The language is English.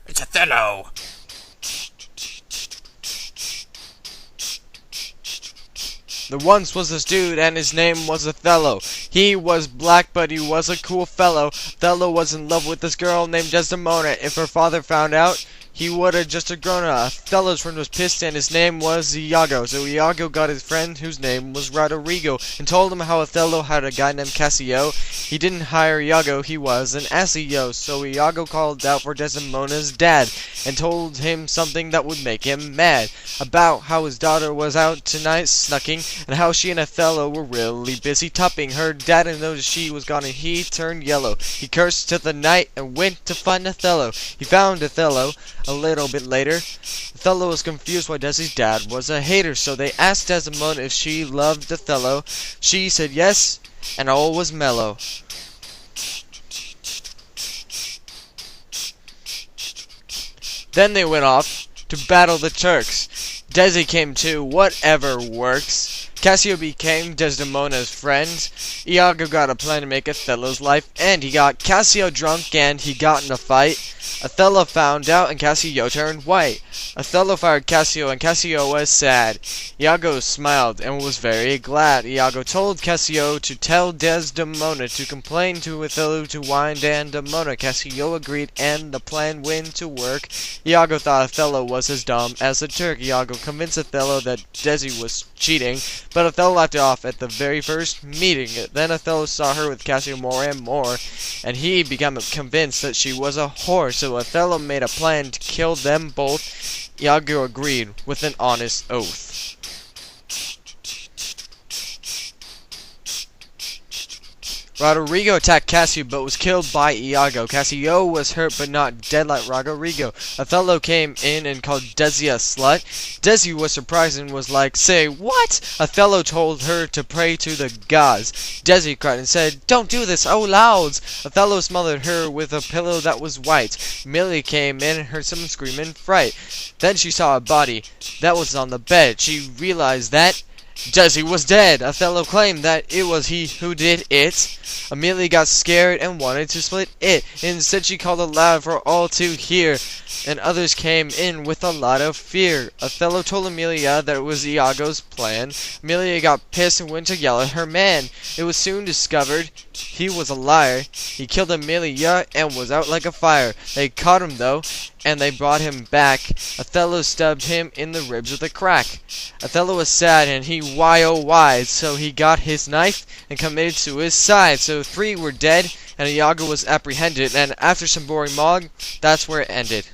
It's Othello. There once was this dude, and his name was Othello. He was black, but he was a cool fellow. Othello was in love with this girl named Desdemona. If her father found out, he would have just a grown up. Othello's friend was pissed, and his name was Iago. So Iago got his friend, whose name was Roderigo, and told him how Othello had a guy named Cassio. He didn't hire Iago, he was an SEO. So Iago called out for Desdemona's dad, and told him something that would make him mad. About how his daughter was out tonight snucking, and how she and Othello were really busy tupping. Her dad noticed she was gone, and he turned yellow. He cursed to the night and went to find Othello. He found Othello a little bit later. Othello was confused why Desi's dad was a hater, so they asked Desdemona if she loved Othello. She said yes, and all was mellow. Then they went off to battle the Turks. Desi came too, whatever works. Cassio became Desdemona's friend. Iago got a plan to make Othello's life end. He got Cassio drunk and he got in a fight. Othello found out and Cassio turned white. Othello fired Cassio and Cassio was sad. Iago smiled and was very glad. Iago told Cassio to tell Desdemona to complain to Othello to wind Desdemona. Cassio agreed and the plan went to work. Iago thought Othello was as dumb as a Turk. Iago convinced Othello that Desi was cheating, but Othello laughed it off at the very first meeting. Then Othello saw her with Cassio more and more, and he became convinced that she was a whore, so Othello made a plan to kill them both. Iago agreed with an honest oath. Roderigo attacked Cassio but was killed by Iago. Cassio was hurt but not dead like Roderigo. Othello came in and called Desi a slut. Desi was surprised and was like, "Say what?" Othello told her to pray to the gods. Desi cried and said, "Don't do this, oh louds!" Othello smothered her with a pillow that was white. Millie came in and heard someone scream in fright. Then she saw a body that was on the bed. She realized that Desi was dead. Othello claimed that it was he who did it. Amelia got scared and wanted to split it. Instead, she called aloud for all to hear, and others came in with a lot of fear. Othello told Amelia that it was Iago's plan. Amelia got pissed and went to yell at her man. It was soon discovered he was a liar. He killed Amelia and was out like a fire. They caught him though, and they brought him back. Othello stabbed him in the ribs with a crack. Othello was sad and he why-oh-why'd, so he got his knife and committed suicide. So 3 were dead and Iago was apprehended, and after some boring monologue, that's where it ended.